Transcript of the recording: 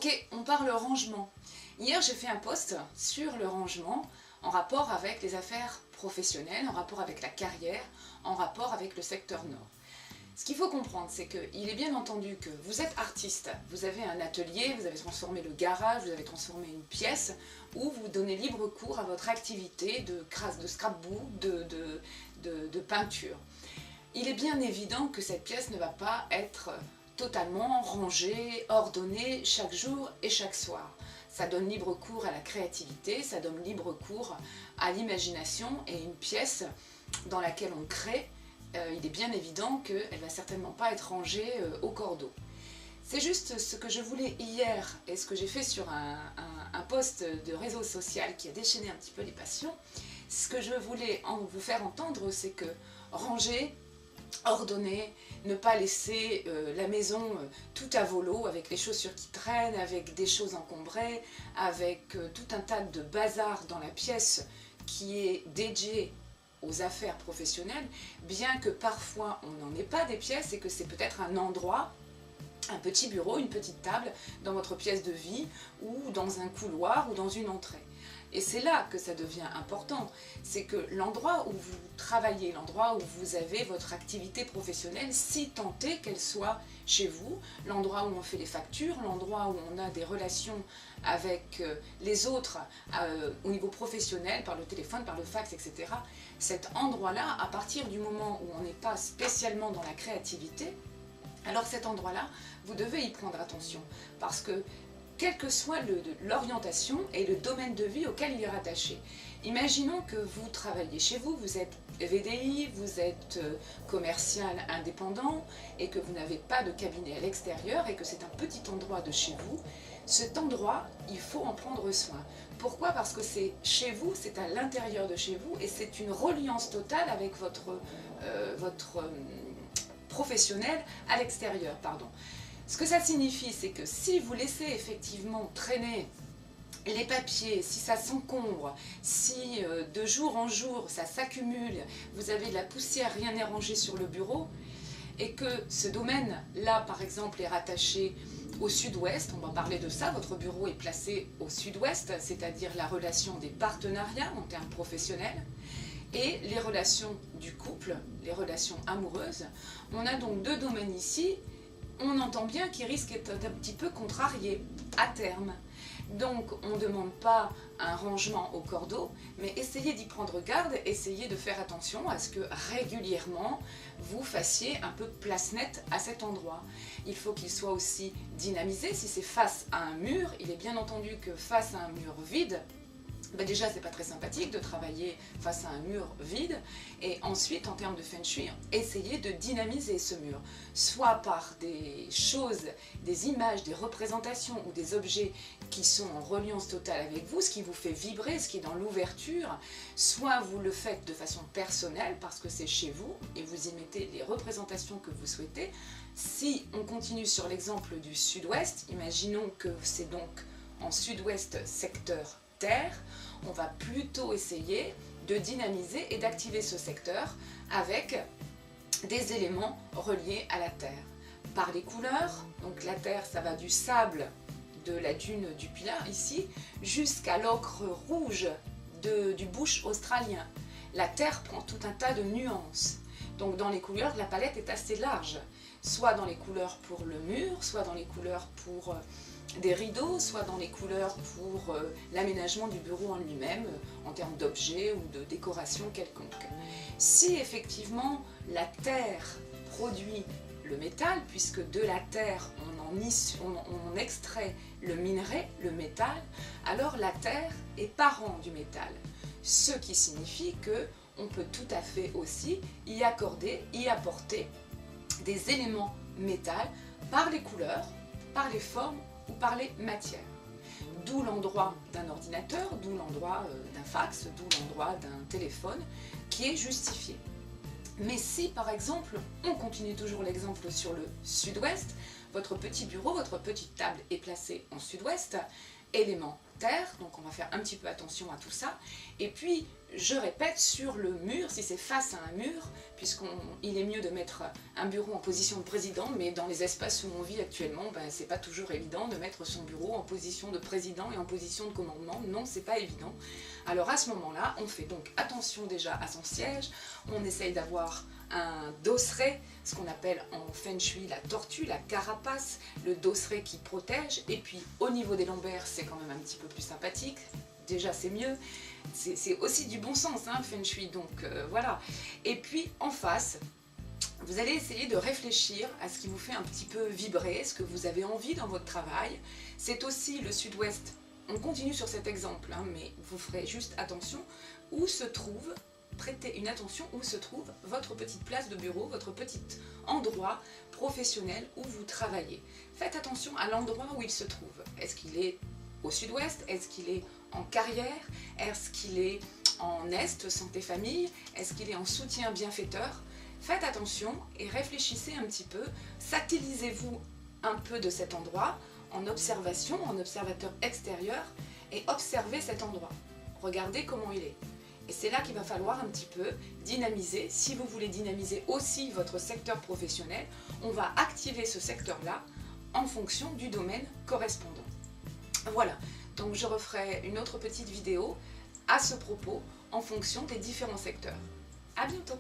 Ok, on parle rangement. Hier, j'ai fait un post sur le rangement en rapport avec les affaires professionnelles, en rapport avec la carrière, en rapport avec le secteur nord. Ce qu'il faut comprendre, c'est qu'il est bien entendu que vous êtes artiste, vous avez un atelier, vous avez transformé le garage, vous avez transformé une pièce où vous donnez libre cours à votre activité de scrapbook, de peinture. Il est bien évident que cette pièce ne va pas être totalement rangée, ordonnée chaque jour et chaque soir. Ça donne libre cours à la créativité, ça donne libre cours à l'imagination, et une pièce dans laquelle on crée, il est bien évident qu'elle ne va certainement pas être rangée au cordeau. C'est juste ce que je voulais hier et ce que j'ai fait sur un post de réseau social qui a déchaîné un petit peu les passions. Ce que je voulais vous faire entendre, c'est que ranger, ordonner, ne pas laisser la maison tout à volo avec les chaussures qui traînent, avec des choses encombrées, avec tout un tas de bazar dans la pièce qui est dédiée aux affaires professionnelles, bien que parfois on n'en ait pas des pièces et que c'est peut-être un endroit, un petit bureau, une petite table dans votre pièce de vie ou dans un couloir ou dans une entrée. Et c'est là que ça devient important, c'est que l'endroit où vous travaillez, l'endroit où vous avez votre activité professionnelle, si tant est qu'elle soit chez vous, l'endroit où on fait les factures, l'endroit où on a des relations avec les autres au niveau professionnel, par le téléphone, par le fax, etc. Cet endroit-là, à partir du moment où on n'est pas spécialement dans la créativité, alors cet endroit-là, vous devez y prendre attention, parce que quelle que soit l'orientation et le domaine de vie auquel il est rattaché. Imaginons que vous travaillez chez vous, vous êtes VDI, vous êtes commercial indépendant et que vous n'avez pas de cabinet à l'extérieur et que c'est un petit endroit de chez vous. Cet endroit, il faut en prendre soin. Pourquoi? Parce que c'est chez vous, c'est à l'intérieur de chez vous et c'est une reliance totale avec votre professionnel à l'extérieur, pardon. Ce que ça signifie, c'est que si vous laissez effectivement traîner les papiers, si ça s'encombre, si de jour en jour ça s'accumule, vous avez de la poussière, rien n'est rangé sur le bureau, et que ce domaine-là, par exemple, est rattaché au sud-ouest, on va parler de ça, votre bureau est placé au sud-ouest, c'est-à-dire la relation des partenariats en termes professionnels, et les relations du couple, les relations amoureuses. On a donc deux domaines ici, on entend bien qu'ils risquent d'être un petit peu contrariés à terme. Donc on ne demande pas un rangement au cordeau, mais essayez d'y prendre garde, essayez de faire attention à ce que régulièrement vous fassiez un peu place nette à cet endroit. Il faut qu'il soit aussi dynamisé. Si c'est face à un mur, il est bien entendu que face à un mur vide, déjà c'est pas très sympathique de travailler face à un mur vide, et ensuite en termes de feng shui, essayez de dynamiser ce mur, soit par des choses, des images, des représentations ou des objets qui sont en reliance totale avec vous, ce qui vous fait vibrer, ce qui est dans l'ouverture, soit vous le faites de façon personnelle parce que c'est chez vous et vous y mettez les représentations que vous souhaitez. Si on continue sur l'exemple du sud-ouest, imaginons que c'est donc en sud-ouest secteur terre, on va plutôt essayer de dynamiser et d'activer ce secteur avec des éléments reliés à la terre. Par les couleurs, donc la terre ça va du sable de la dune du Pilat ici, jusqu'à l'ocre rouge du bush australien. La terre prend tout un tas de nuances. Donc dans les couleurs, la palette est assez large, soit dans les couleurs pour le mur, soit dans les couleurs pour des rideaux, soit dans les couleurs pour l'aménagement du bureau en lui-même, en termes d'objets ou de décoration quelconque. Si effectivement la terre produit le métal, puisque de la terre on extrait le minerai, le métal, alors la terre est parent du métal. Ce qui signifie que on peut tout à fait aussi y apporter des éléments métal par les couleurs, par les formes ou par les matières. D'où l'endroit d'un ordinateur, d'où l'endroit d'un fax, d'où l'endroit d'un téléphone qui est justifié. Mais si par exemple, on continue toujours l'exemple sur le sud-ouest, votre petit bureau, votre petite table est placée en sud-ouest, élément terre, donc on va faire un petit peu attention à tout ça. Et puis, je répète, sur le mur, si c'est face à un mur, puisqu'il est mieux de mettre un bureau en position de président, mais dans les espaces où on vit actuellement, ben, c'est pas toujours évident de mettre son bureau en position de président et en position de commandement. Non, c'est pas évident. Alors à ce moment-là, on fait donc attention déjà à son siège, on essaye d'avoir un dosseret, ce qu'on appelle en Feng Shui la tortue, la carapace, le dosseret qui protège, et puis au niveau des lombaires, c'est quand même un petit peu plus sympathique, déjà c'est mieux, c'est aussi du bon sens, hein, Feng Shui, donc voilà. Et puis en face, vous allez essayer de réfléchir à ce qui vous fait un petit peu vibrer, ce que vous avez envie dans votre travail. C'est aussi le sud-ouest, on continue sur cet exemple, hein, mais vous ferez juste attention où se trouve, prêtez une attention où se trouve votre petite place de bureau, votre petit endroit professionnel où vous travaillez. Faites attention à l'endroit où il se trouve. Est-ce qu'il est au sud-ouest? Est-ce qu'il est en carrière? Est-ce qu'il est en est, santé-famille? Est-ce qu'il est en soutien bienfaiteur? Faites attention et réfléchissez un petit peu. Satellisez-vous un peu de cet endroit en observation, en observateur extérieur, et observez cet endroit. Regardez comment il est. Et c'est là qu'il va falloir un petit peu dynamiser. Si vous voulez dynamiser aussi votre secteur professionnel, on va activer ce secteur-là en fonction du domaine correspondant. Voilà, donc je referai une autre petite vidéo à ce propos en fonction des différents secteurs. À bientôt!